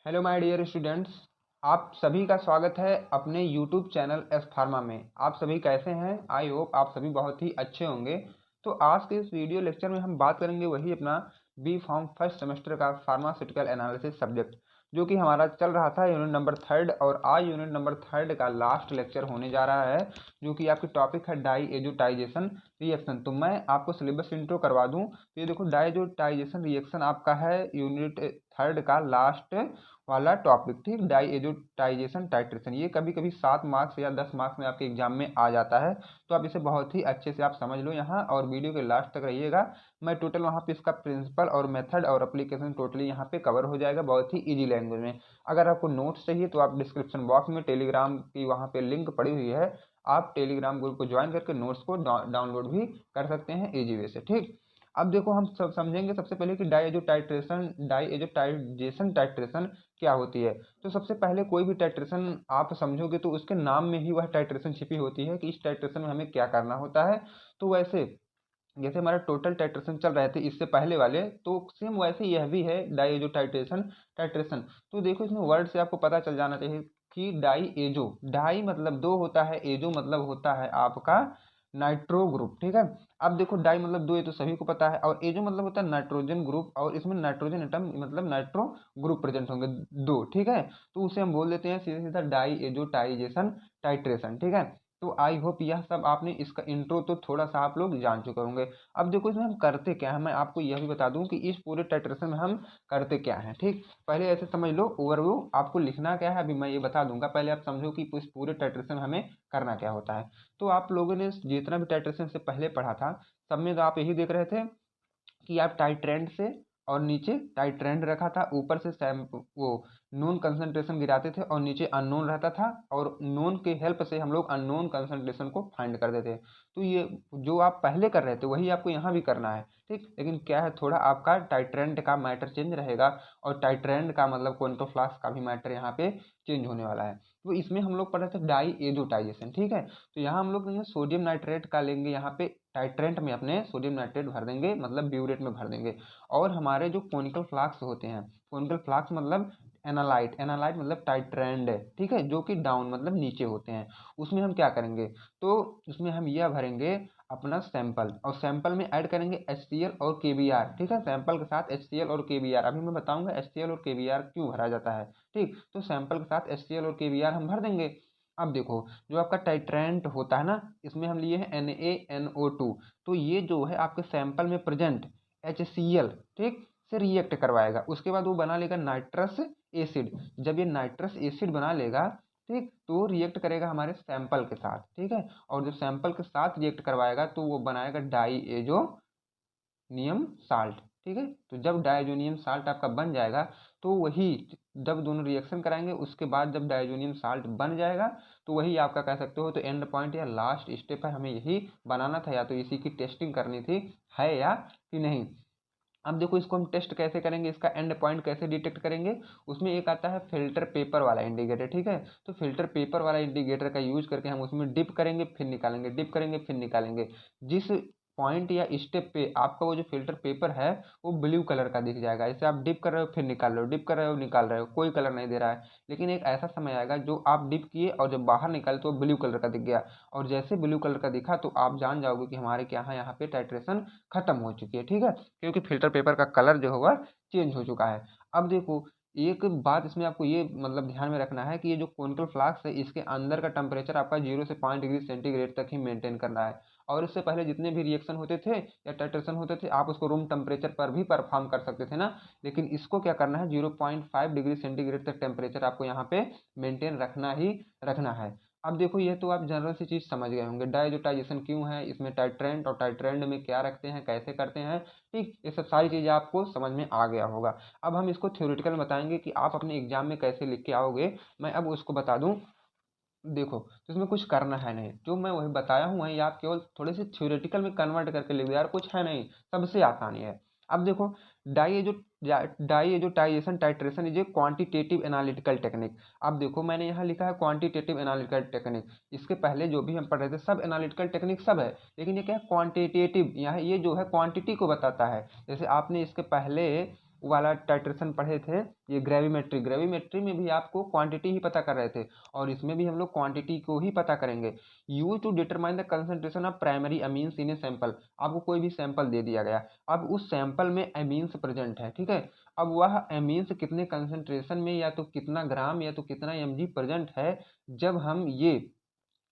Hello my dear students. आप सभी का स्वागत है अपने यूट्यूब चैनल एस फार्मा में। आप सभी कैसे हैं? आई होप आप सभी बहुत ही अच्छे होंगे। तो आज के इस वीडियो लेक्चर में हम बात करेंगे वही अपना बी फार्म फर्स्ट सेमेस्टर का फार्मास्यूटिकल एनालिसिस सब्जेक्ट, जो कि हमारा चल रहा था यूनिट नंबर 3 और आज यूनिट नंबर 3 का लास्ट लेक्चर होने जा रहा है, जो कि आपकी टॉपिक है डाईएजोटाइजेशन रिएक्शन। तो मैं आपको सिलेबस इंट्रो करवा दूं तो ये देखो, डाईएजोटाइजेशन रिएक्शन आपका है यूनिट 3 का लास्ट वाला टॉपिक, ठीक। डाईएजोटाइजेशन टाइट्रेशन ये कभी कभी 7 मार्क्स या 10 मार्क्स में आपके एग्जाम में आ जाता है, तो आप इसे बहुत ही अच्छे से आप समझ लो यहाँ और वीडियो के लास्ट तक रहिएगा। मैं टोटल वहाँ पे इसका प्रिंसिपल और मेथड और एप्लीकेशन टोटली यहाँ पे कवर हो जाएगा बहुत ही इजी लैंग्वेज में। अगर आपको नोट्स चाहिए तो आप डिस्क्रिप्शन बॉक्स में टेलीग्राम की वहाँ पे लिंक पड़ी हुई है, आप टेलीग्राम ग्रुप को ज्वाइन करके नोट्स को डाउनलोड भी कर सकते हैं इजी वे से, ठीक। अब देखो, हम सब समझेंगे सबसे पहले कि डाईएजोटाइजेशन टाइट्रेशन क्या होती है। तो सबसे पहले कोई भी टाइट्रेशन आप समझोगे तो उसके नाम में ही वह टाइट्रेशन छिपी होती है कि इस टाइट्रेशन में हमें क्या करना होता है। तो वैसे जैसे हमारा टोटल टाइट्रेशन चल रहे थे इससे पहले वाले, तो सेम वैसे यह भी है डाईएजोटाइजेशन टाइट्रेशन। तो देखो, इसमें वर्ड से आपको पता चल जाना चाहिए कि डाईएजो, डाई मतलब दो होता है, एजो मतलब होता है आपका नाइट्रो ग्रुप, ठीक है। अब देखो, डाई मतलब दो, ये तो सभी को पता है, और एजो मतलब होता है नाइट्रोजन ग्रुप, और इसमें नाइट्रोजन एटम मतलब नाइट्रो ग्रुप प्रेजेंट होंगे दो, ठीक है। तो उसे हम बोल देते हैं सीधा सीधा डाईएजोटाइजेशन टाइट्रेशन, ठीक है। तो आई होप यह सब आपने इसका इंट्रो तो थोड़ा सा आप लोग जान चुके होंगे। अब देखो, इसमें हम करते क्या है, मैं आपको यह भी बता दूं कि इस पूरे टाइट्रेशन में हम करते क्या है, ठीक। पहले ऐसे समझ लो ओवरव्यू, आपको लिखना क्या है अभी मैं ये बता दूंगा, पहले आप समझो कि इस पूरे टाइट्रेशन में हमें करना क्या होता है। तो आप लोगों ने जितना भी टाइट्रेशन से पहले पढ़ा था, सब में तो आप यही देख रहे थे कि आप टाइट्रेंड से और नीचे टाइट्रेंड रखा था, ऊपर से वो नोन कंसंट्रेशन गिराते थे और नीचे अननोन रहता था, और नोन के हेल्प से हम लोग अननोन कंसंट्रेशन को फाइंड करते थे। तो ये जो आप पहले कर रहे थे वही आपको यहाँ भी करना है, ठीक। लेकिन क्या है, थोड़ा आपका टाइट्रेंड का मैटर चेंज रहेगा, और टाइट्रेंड का मतलब क्वांटो फ्लास्क का भी मैटर यहाँ पे चेंज होने वाला है। तो इसमें हम लोग पढ़ रहे थे डाईएजोटाइजेशन, ठीक है। तो यहाँ हम लोग सोडियम नाइट्रेट का लेंगे, यहाँ पे टाइट्रेंट में अपने सोडियम नाइट्रेट भर देंगे, मतलब ब्यूरेट में भर देंगे। और हमारे जो कोनिकल फ्लास्क होते हैं, कोनिकल फ्लास्क मतलब एनालाइट, एनालाइट मतलब टाइट्रेंड, ठीक है, जो कि डाउन मतलब नीचे होते हैं, उसमें हम क्या करेंगे, तो उसमें हम यह भरेंगे अपना सैंपल, और सैंपल में ऐड करेंगे HCl और KBr, ठीक है। सैंपल के साथ HCl और KBr, अभी मैं बताऊंगा HCl और KBr क्यों भरा जाता है, ठीक। तो सैंपल के साथ HCl और KBr हम भर देंगे। अब देखो, जो आपका टाइट्रेंट होता है ना, इसमें हम लिए हैं NaNO2, तो ये जो है आपके सैंपल में प्रेजेंट HCl, ठीक, से रिएक्ट करवाएगा, उसके बाद वो बना लेगा नाइट्रस एसिड। जब ये नाइट्रस एसिड बना लेगा, ठीक, तो रिएक्ट करेगा हमारे सैंपल के साथ, ठीक है। और जब सैंपल के साथ रिएक्ट करवाएगा तो वो बनाएगा डाईएजोनियम साल्ट, ठीक है। तो जब डाइजोनियम साल्ट आपका बन जाएगा, तो वही जब दोनों रिएक्शन कराएंगे उसके बाद जब डाइजोनियम साल्ट बन जाएगा, तो वही आपका कह सकते हो तो एंड पॉइंट या लास्ट स्टेप है, हमें यही बनाना था, या तो इसी की टेस्टिंग करनी थी, है या कि नहीं। अब देखो, इसको हम टेस्ट कैसे करेंगे, इसका एंड पॉइंट कैसे डिटेक्ट करेंगे। उसमें एक आता है फिल्टर पेपर वाला इंडिकेटर, ठीक है। तो फिल्टर पेपर वाला इंडिकेटर का यूज करके हम उसमें डिप करेंगे फिर निकालेंगे, डिप करेंगे फिर निकालेंगे। जिस पॉइंट या स्टेप पे आपका वो जो फिल्टर पेपर है वो ब्लू कलर का दिख जाएगा, जैसे आप डिप कर रहे हो फिर निकाल रहे हो, डिप कर रहे हो निकाल रहे हो, कोई कलर नहीं दे रहा है। लेकिन एक ऐसा समय आएगा जो आप डिप किए और जब बाहर निकाले तो ब्लू कलर का दिख गया, और जैसे ब्लू कलर का दिखा तो आप जान जाओगे कि हमारे क्या है, यहाँ पे टाइट्रेशन खत्म हो चुकी है, ठीक है, क्योंकि फिल्टर पेपर का कलर जो होगा चेंज हो चुका है। अब देखो, एक बात इसमें आपको ये मतलब ध्यान में रखना है कि ये जो कोनिकल फ्लास्क है इसके अंदर का टेम्परेचर आपका 0 से 5 डिग्री सेंटीग्रेड तक ही मेंटेन करना है, और इससे पहले जितने भी रिएक्शन होते थे या टाइट्रेशन होते थे आप उसको रूम टेम्परेचर पर भी परफॉर्म कर सकते थे ना। लेकिन इसको क्या करना है, 0.5 डिग्री सेंटीग्रेड तक टेम्परेचर आपको यहाँ पे मेंटेन रखना ही रखना है। अब देखो, ये तो आप जनरल सी चीज़ समझ गए होंगे, डाइजोटाइजेशन क्यों है, इसमें टाइट्रेंट और टाइट्रेंड में क्या रखते हैं, कैसे करते हैं, ठीक, ये सब सारी चीज़ें आपको समझ में आ गया होगा। अब हम इसको थ्योरेटिकल में बताएंगे कि आप अपने एग्जाम में कैसे लिख के आओगे, मैं अब उसको बता दूं। देखो, तो इसमें कुछ करना है नहीं, जो मैं वही बताया हूँ वही आप केवल थोड़े से थ्योरेटिकल में कन्वर्ट करके लिख दो यार, कुछ है नहीं, सबसे आसानी है। अब देखो, diazo diazotisation titration is a quantitative analytical technique. अब देखो, मैंने यहाँ लिखा है क्वांटिटेटिव एनालिटिकल टेक्निक, इसके पहले जो भी हम पढ़ रहे थे सब एनालिटिकल टेक्निक सब है, लेकिन ये क्या है, क्वांटिटेटिव, यहाँ ये जो है क्वांटिटी को बताता है। जैसे आपने इसके पहले वाला टाइट्रेशन पढ़े थे, ये ग्रेविमेट्री में भी आपको क्वांटिटी ही पता कर रहे थे और इसमें भी हम लोग क्वांटिटी को ही पता करेंगे। Use to determine the concentration of primary amines in a sample. आपको कोई भी सैंपल दे दिया गया, अब उस सैंपल में अमीन्स प्रेजेंट है, ठीक है। अब वह अमीन्स कितने कंसंट्रेशन में या तो कितना ग्राम या तो कितना mg प्रेजेंट है, जब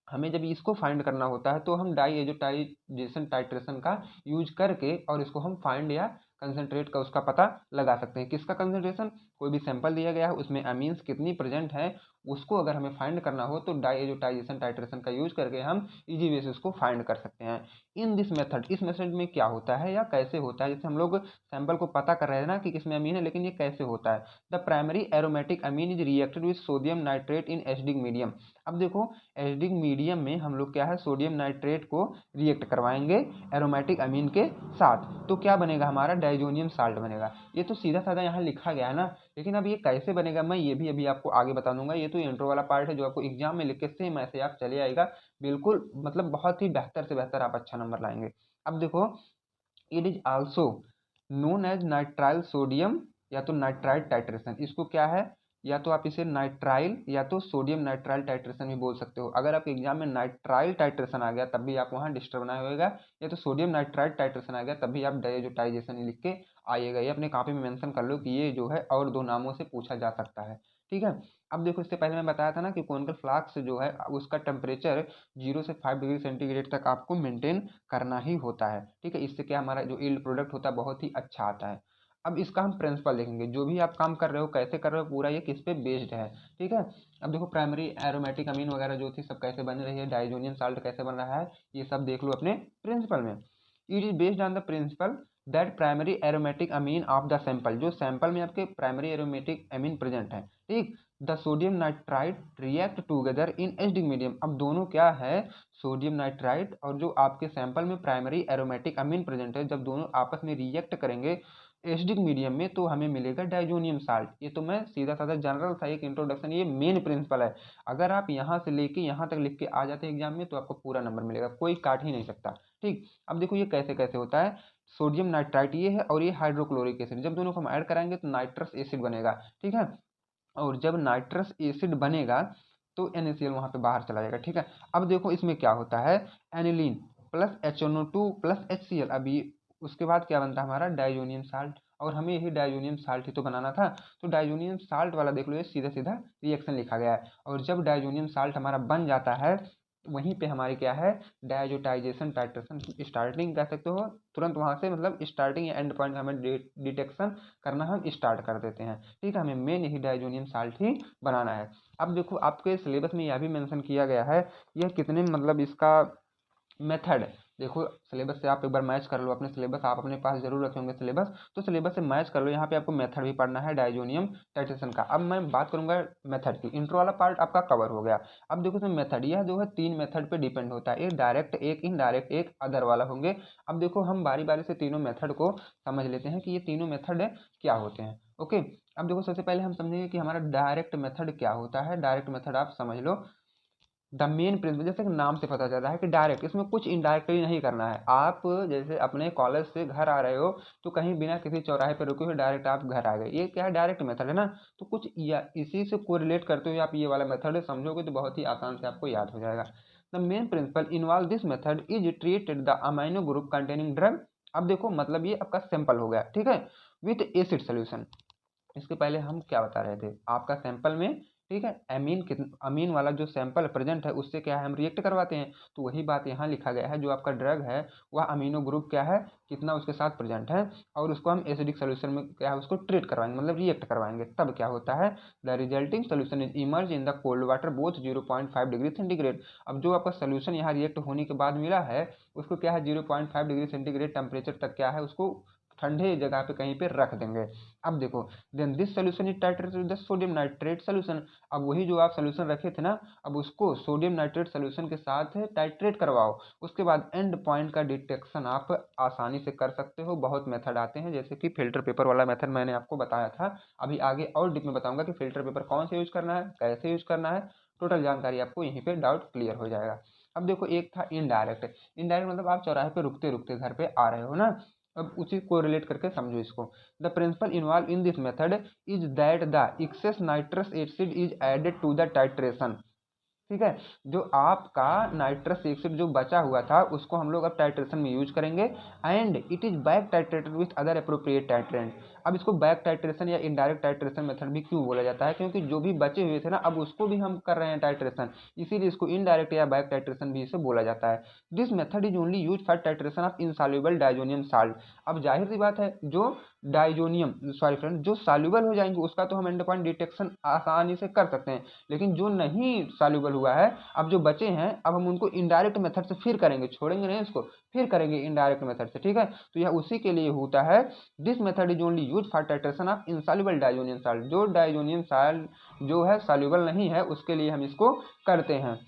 हमें जब इसको फाइंड करना होता है तो हम डाईएजोटाइजेशन टाइट्रेशन का यूज करके और इसको हम फाइंड या कंसंट्रेट का उसका पता लगा सकते हैं। किसका कंसंट्रेशन, कोई भी सैंपल दिया गया है उसमें अमीन्स कितनी प्रेजेंट है, उसको अगर हमें फाइंड करना हो तो डाईएजोटाइजेशन टाइट्रेशन का यूज करके हम इजी वे से उसको फाइंड कर सकते हैं। इन दिस मेथड, इस मेथड में क्या होता है या कैसे होता है, जैसे हम लोग सैंपल को पता कर रहे हैं ना कि किसमें अमीन है, लेकिन ये कैसे होता है। The primary aromatic amine is reacted with sodium nitrate in acidic medium. अब देखो एसिडिक मीडियम में हम लोग क्या है, सोडियम नाइट्रेट को रिएक्ट करवाएंगे एरोमेटिक अमीन के साथ, तो क्या बनेगा, हमारा डाइजोनियम साल्ट बनेगा। ये तो सीधा साधा यहाँ लिखा गया है ना, लेकिन अब ये कैसे बनेगा मैं ये भी अभी आपको आगे बता दूंगा। ये तो इंट्रो वाला पार्ट है जो आपको एग्जाम में लिख के सेम ऐसे आप चले आएगा, बिल्कुल मतलब बहुत ही बेहतर से बेहतर आप अच्छा नंबर लाएंगे। अब देखो it is also known as nitrile sodium या तो नाइट्राइल टाइट्रेशन, इसको क्या है, या तो आप इसे नाइट्राइल या तो सोडियम नाइट्राइल टाइट्रेशन भी बोल सकते हो। अगर आपके एग्जाम में नाइट्राइल टाइट्रेशन आ गया तब भी आप वहाँ डिस्टर्ब ना होएगा, या तो सोडियम नाइट्राइल टाइट्रेशन आ गया तब भी आप डाइएजोटाइजेशन लिख के आइएगा। ये अपने कॉपी में मेंशन कर लो कि ये जो है और दो नामों से पूछा जा सकता है, ठीक है। अब देखो इससे पहले मैं बताया था ना कि कोनिकल फ्लास्क जो है उसका टेम्परेचर 0 से 5 डिग्री सेंटीग्रेड तक आपको मेंटेन करना ही होता है, ठीक है। इससे क्या हमारा जो यील्ड प्रोडक्ट होता है बहुत ही अच्छा आता है। अब इसका हम प्रिंसिपल देखेंगे, जो भी आप काम कर रहे हो कैसे कर रहे हो पूरा ये किस पे बेस्ड है, ठीक है। अब देखो प्राइमरी एरोमेटिक अमीन वगैरह जो थी सब कैसे बन रही है, डाइजोनियम साल्ट कैसे बन रहा है, ये सब देख लो अपने प्रिंसिपल में। It is based on the principle that primary aromatic amine of the sample, जो सैंपल में आपके प्राइमरी एरोमेटिक अमीन प्रेजेंट है, ठीक। The sodium nitrite react together in acidic medium. अब दोनों क्या है, सोडियम नाइट्राइट और जो आपके सैंपल में प्राइमरी एरोमेटिक अमीन प्रेजेंट है, जब दोनों आपस में रिएक्ट करेंगे एसिडिक मीडियम में तो हमें मिलेगा डाइजोनियम साल्ट। ये तो मैं सीधा साधा जनरल था एक इंट्रोडक्शन, ये मेन प्रिंसिपल है। अगर आप यहाँ से लेके यहाँ तक लिख के आ जाते हैं एग्जाम में तो आपको पूरा नंबर मिलेगा, कोई काट ही नहीं सकता, ठीक। अब देखो ये कैसे कैसे होता है, सोडियम नाइट्राइट ये है और ये हाइड्रोक्लोरिक एसिड, जब दोनों को हम ऐड कराएंगे तो नाइट्रस एसिड बनेगा, ठीक है। और जब नाइट्रस एसिड बनेगा तो NaCl वहाँ पे बाहर चला जाएगा, ठीक है। अब देखो इसमें क्या होता है, aniline plus HNO2 plus HCl। अभी उसके बाद क्या बनता है हमारा डाइजोनियम साल्ट, और हमें यही डाइजोनियम साल्ट ही तो बनाना था, तो डाइजोनियम साल्ट वाला देख लो ये सीधा सीधा रिएक्शन लिखा गया है। और जब डाइजोनियम साल्ट हमारा बन जाता है वहीं पे हमारी क्या है, डाइजोटाइजेशन टाइट्रेशन स्टार्टिंग कह सकते हो, तुरंत वहाँ से मतलब स्टार्टिंग या एंड पॉइंट हमें डिटेक्शन करना हम स्टार्ट कर देते हैं, ठीक है। हमें मेन यही डाइजोनियम साल्ट ही बनाना है। अब देखो आपके सिलेबस में यह भी मेंशन किया गया है यह कितने मतलब इसका मेथड, देखो सिलेबस से आप एक बार मैच कर लो अपने सिलेबस, आप अपने पास जरूर रखे होंगे सिलेबस, तो सिलेबस से मैच कर लो। यहाँ पे आपको मेथड भी पढ़ना है डाइजोनियम टाइट्रेशन का। अब मैं बात करूंगा मेथड की, इंट्रो वाला पार्ट आपका कवर हो गया। अब देखो इसमें मेथड यह जो है 3 मेथड पे डिपेंड होता है, एक डायरेक्ट, एक इनडायरेक्ट, एक अदर वाला होंगे। अब देखो हम बारी बारी से तीनों मेथड को समझ लेते हैं कि ये तीनों मेथड क्या होते हैं, ओके। अब देखो सबसे पहले हम समझेंगे कि हमारा डायरेक्ट मेथड क्या होता है। डायरेक्ट मेथड आप समझ लो, द मेन प्रिंसिपल, जैसे कि नाम से पता चलता है कि डायरेक्ट, इसमें कुछ इनडायरेक्टली नहीं करना है। आप जैसे अपने कॉलेज से घर आ रहे हो तो कहीं बिना किसी चौराहे पर रुके हुए डायरेक्ट आप घर आ गए, ये क्या है डायरेक्ट मेथड है ना। तो कुछ या इसी से कोरिलेट करते हुए आप ये वाला मेथड समझोगे तो बहुत ही आसान से आपको याद हो जाएगा। The main principle involve this method is treated the amino group containing drug. अब देखो मतलब ये आपका सैंपल हो गया, ठीक है, विथ एसिड सोल्यूशन। इसके पहले हम क्या बता रहे थे, आपका सैंपल में, ठीक है, अमीन वाला जो सैंपल प्रेजेंट है उससे क्या है हम रिएक्ट करवाते हैं, तो वही बात यहाँ लिखा गया है। जो आपका ड्रग है वह अमीनो ग्रुप क्या है, कितना उसके साथ प्रेजेंट है, और उसको हम एसिडिक सोल्यूशन में क्या है उसको ट्रीट करवाएंगे, मतलब रिएक्ट करवाएंगे। तब क्या होता है, the resulting solution is emerge in the cold water both 0.5 degree centigrade. अब जो आपका सोल्यूशन यहाँ रिएक्ट होने के बाद मिला है उसको क्या है 0.5 डिग्री सेंटीग्रेड टेम्परेचर तक क्या है उसको ठंडे जगह पे कहीं पे रख देंगे। अब देखो then this solution is titrated with the sodium nitrate solution. अब वही जो आप सोल्यूशन रखे थे ना, अब उसको सोडियम नाइट्रेट सोल्यूशन के साथ टाइट्रेट करवाओ। उसके बाद एंड पॉइंट का डिटेक्शन आप आसानी से कर सकते हो। बहुत मेथड आते हैं जैसे कि फिल्टर पेपर वाला मेथड मैंने आपको बताया था, अभी आगे और डीप में बताऊंगा कि फिल्टर पेपर कौन से यूज करना है, कैसे यूज करना है, टोटल जानकारी आपको यहीं पे डाउट क्लियर हो जाएगा। अब देखो एक था इनडायरेक्ट, इनडायरेक्ट मतलब आप चौराहे पे रुकते रुकते घर पे आ रहे हो ना, अब उसी को रिलेट करके समझो इसको। The principle involve in this method is that the excess nitrous acid is added to the titration. ठीक है, जो आपका नाइट्रस एसिड जो बचा हुआ था उसको हम लोग अब टाइट्रेशन में यूज करेंगे, and it is back titrated with other appropriate titrant. अब इसको बैक टाइट्रेशन या इनडायरेक्ट टाइट्रेशन मेथड भी क्यों बोला जाता है, क्योंकि जो भी बचे हुए थे ना अब उसको भी हम कर रहे हैं टाइट्रेशन, इसीलिए इसको इनडायरेक्ट या बैक टाइट्रेशन भी इसे बोला जाता है। This method is only use for titration of insoluble diazonium salt. अब जाहिर सी बात है जो डाइजोनियम सॉरी फ्रेंड जो सॉल्युबल हो जाएंगे उसका तो हम एंड पॉइंट डिटेक्शन आसानी से कर सकते हैं, लेकिन जो नहीं सॉल्युबल हुआ है अब जो बचे हैं अब हम उनको इनडायरेक्ट मेथड से फिर करेंगे, छोड़ेंगे नहीं इसको, फिर करेंगे इनडायरेक्ट मेथड से। ठीक है, तो यह उसी के लिए होता है। This method is only use for titration of insoluble diazonium salt. जो डाइजोनियम साल्ट जो है सॉल्युबल नहीं है उसके लिए हम इसको करते हैं।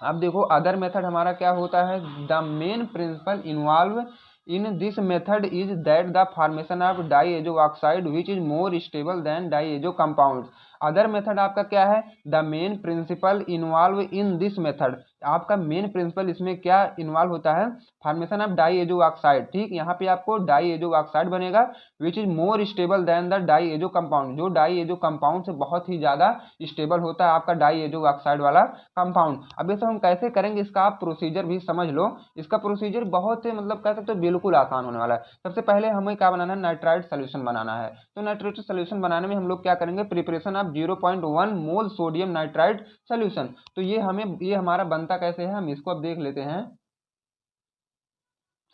अब देखो अदर मेथड हमारा क्या होता है। The main principle involve in this method is that the formation of diazo oxide which is more stable than diazo compound. Other method आपका क्या है, the main principle involve in this method. आपका main principle इसमें क्या involve होता है, formation of diazo oxide. ठीक, यहाँ पे आपको डाईएजो ऑक्साइड बनेगा which is more stable than the diazo compound. जो डाईएजो कंपाउंड से बहुत ही ज्यादा स्टेबल होता है आपका डाईएजो ऑक्साइड वाला कंपाउंड। अब ये सब हम कैसे करेंगे इसका आप प्रोसीजर भी समझ लो। इसका प्रोसीजर बहुत मतलब कह सकते हो बिल्कुल आसान होने वाला है। सबसे पहले हमें क्या बनाना है, नाइट्राइट सोल्यूशन बनाना है। तो नाइट्राइट सोल्यूशन बनाने में हम लोग क्या करेंगे, preparation of 0.1 mole sodium nitrite solution. तो ये हमारा बनता कैसे है, हम इसको अब देख लेते हैं।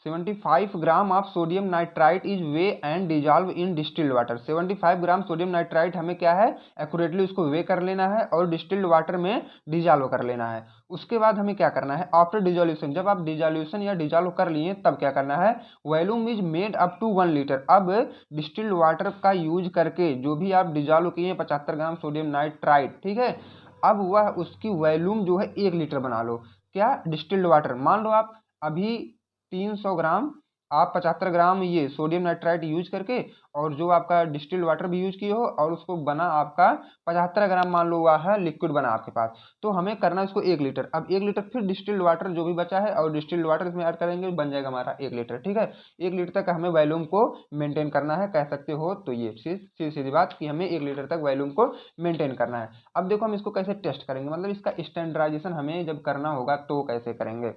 75 gram of sodium nitrite is way and dissolve in distilled water. 75 gram sodium nitrite हमें क्या है, एक्यूरेटली उसको वे कर लेना है और डिस्टिल्ड वाटर में डिजॉल्व कर लेना है। उसके बाद हमें क्या करना है, आफ्टर डिजोल्यूशन, जब आप डिजोल्यूशन या डिजॉल्व कर लिए तब क्या करना है, volume is made up to 1 litre. अब डिस्टिल्ड वाटर का यूज करके जो भी आप डिजॉल्व किए 75 ग्राम सोडियम नाइट्राइट, ठीक है, अब वह उसकी वॉल्यूम जो है 1 लीटर बना लो। क्या, डिस्टिल्ड वाटर। मान लो आप अभी 300 ग्राम आप 75 ग्राम ये सोडियम नाइट्राइट यूज करके और जो आपका डिस्टिल्ड वाटर भी यूज किए हो और उसको बना आपका 75 ग्राम मान लो हुआ है लिक्विड बना आपके पास, तो हमें करना है इसको 1 लीटर। अब 1 लीटर फिर डिस्टिल्ड वाटर जो भी बचा है और डिस्टिल्ड वाटर इसमें ऐड करेंगे बन जाएगा हमारा 1 लीटर। ठीक है, 1 लीटर तक हमें वॉल्यूम को मेंटेन करना है, कह सकते हो। तो ये सीधी सीधी बात कि हमें 1 लीटर तक वॉल्यूम को मेंटेन करना है। अब देखो हम इसको कैसे टेस्ट करेंगे, मतलब इसका स्टैंडर्डाइजेशन हमें जब करना होगा तो कैसे करेंगे।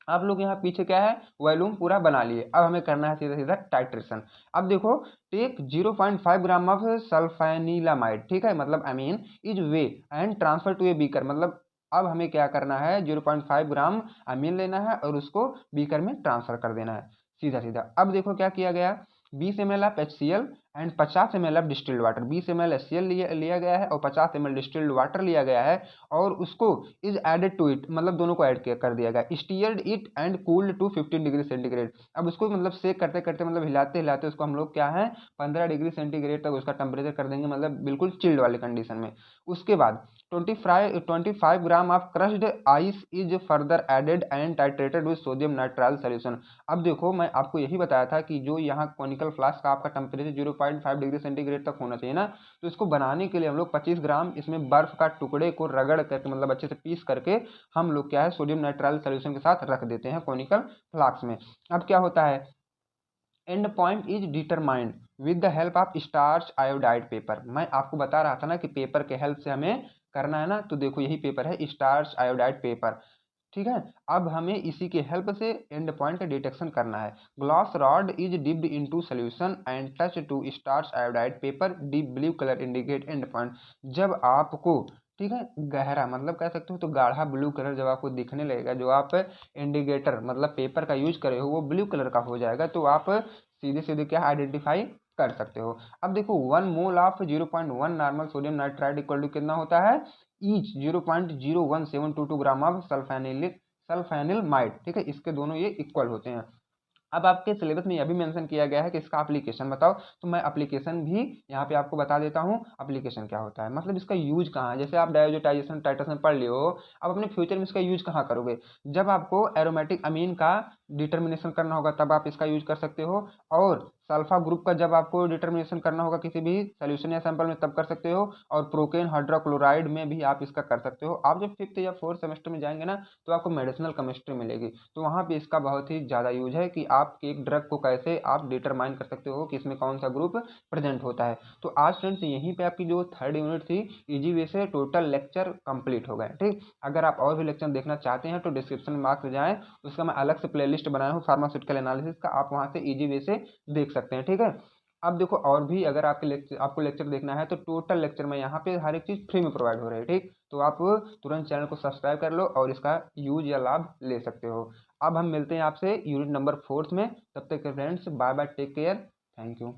आप लोग यहाँ पीछे क्या है, वॉल्यूम पूरा बना लिए। अब हमें करना है सीधा सीधा टाइट्रेशन। अब देखो, टेक 0.5 ग्राम ऑफ सल्फेनिलामाइड, ठीक है, मतलब amine is way and transfer to a beaker. मतलब अब हमें क्या करना है, 0.5 ग्राम अमीन लेना है और उसको बीकर में ट्रांसफर कर देना है सीधा सीधा। अब देखो क्या किया गया, 20 ml of HCl and 50 ml of distilled water. 20 ml HCl लिया गया है और 50 ml डिस्टिल्ड वाटर लिया गया है और उसको इज एडेड टू इट, मतलब दोनों को ऐड कर दिया गया। Stirred it and cooled to 15 degree centigrade. अब उसको मतलब सेक करते करते मतलब हिलाते हिलाते उसको हम लोग क्या है 15 डिग्री सेंटीग्रेड तक उसका टेम्परेचर कर देंगे, मतलब बिल्कुल चिल्ड वाले कंडीशन में। उसके बाद 25 gram of crushed ice is further added and titrated with sodium nitrile solution. अब देखो मैं आपको यही बताया था कि जो यहाँ कॉनिकल फ्लास्क का आपका टेम्परेचर 0.5 डिग्री सेंटीग्रेड तक होना चाहिए ना, तो इसको बनाने के लिए हम लोग 25 ग्राम इसमें बर्फ का टुकड़े को रगड़ करके मतलब अच्छे से पीस करके हम लोग क्या है सोडियम नाइट्राइल सोल्यूशन के साथ रख देते हैं कॉनिकल फ्लास्क में। अब क्या होता है, and point is determined with the help of starch iodide paper. मैं आपको बता रहा था ना कि पेपर के हेल्प से हमें करना है ना, तो देखो यही पेपर है स्टार्च आयोडाइड पेपर। ठीक है, अब हमें इसी के हेल्प से एंड पॉइंट का डिटेक्शन करना है। Glass rod is dipped into solution and touch to starch iodide paper, deep blue colour indicate end point. जब आपको, ठीक है, गहरा मतलब कह सकते हो तो गाढ़ा ब्लू कलर जब आपको दिखने लगेगा, जो आप इंडिकेटर मतलब पेपर का यूज करे हो वो ब्लू कलर का हो जाएगा, तो आप सीधे सीधे क्या आइडेंटिफाई कर सकते हो। अब देखो 1 mole of 0.1 normal sodium nitride equal to कितना होता है, ईच 0.01722 ग्राम ऑफ सल्फेनिलमाइड। ठीक है, इसके दोनों ये इक्वल होते हैं। अब आपके सिलेबस में यह भी मेंशन किया गया है कि इसका एप्लीकेशन बताओ, तो मैं एप्लीकेशन भी यहाँ पे आपको बता देता हूँ। एप्लीकेशन क्या होता है, मतलब इसका यूज कहाँ है। जैसे आप डायोजोटाइजेशन टाइट्रेशन पढ़ लियो, अब अपने फ्यूचर में इसका यूज कहाँ करोगे, जब आपको एरोमेटिक अमीन का डिटर्मिनेशन करना होगा तब आप इसका यूज कर सकते हो, और सल्फा ग्रुप का जब आपको डिटर्मिनेशन करना होगा किसी भी सोल्यूशन या सैंपल में तब कर सकते हो, और प्रोकेन हाइड्रोक्लोराइड में भी आप इसका कर सकते हो। आप जब 5th या 4th सेमेस्टर में जाएंगे ना तो आपको मेडिसिनल केमिस्ट्री मिलेगी, तो वहाँ पे इसका बहुत ही ज़्यादा यूज है कि आप एक ड्रग को कैसे आप डिटरमाइन कर सकते हो कि इसमें कौन सा ग्रुप प्रेजेंट होता है। तो आज फ्रेंड्स यहीं पे आपकी जो 3rd यूनिट थी इजी वे से टोटल लेक्चर कंप्लीट हो गए। ठीक, अगर आप और भी लेक्चर देखना चाहते हैं तो डिस्क्रिप्शन बॉक्स में जाएं, उसका मैं अलग से प्लेलिस्ट बनाया हूँ फार्मास्यूटिकल एनालिसिस का, आप वहाँ से इजी वे से देख सकते हैं। ठीक है, अब देखो और भी अगर आपको लेक्चर देखना है तो टोटल लेक्चर में यहाँ पे हर एक चीज़ फ्री में प्रोवाइड हो रही है। ठीक, तो आप तुरंत चैनल को सब्सक्राइब कर लो और इसका यूज या लाभ ले सकते हो। अब हम मिलते हैं आपसे यूनिट नंबर 4th में, तब तक के friends bye bye, take care, thank you.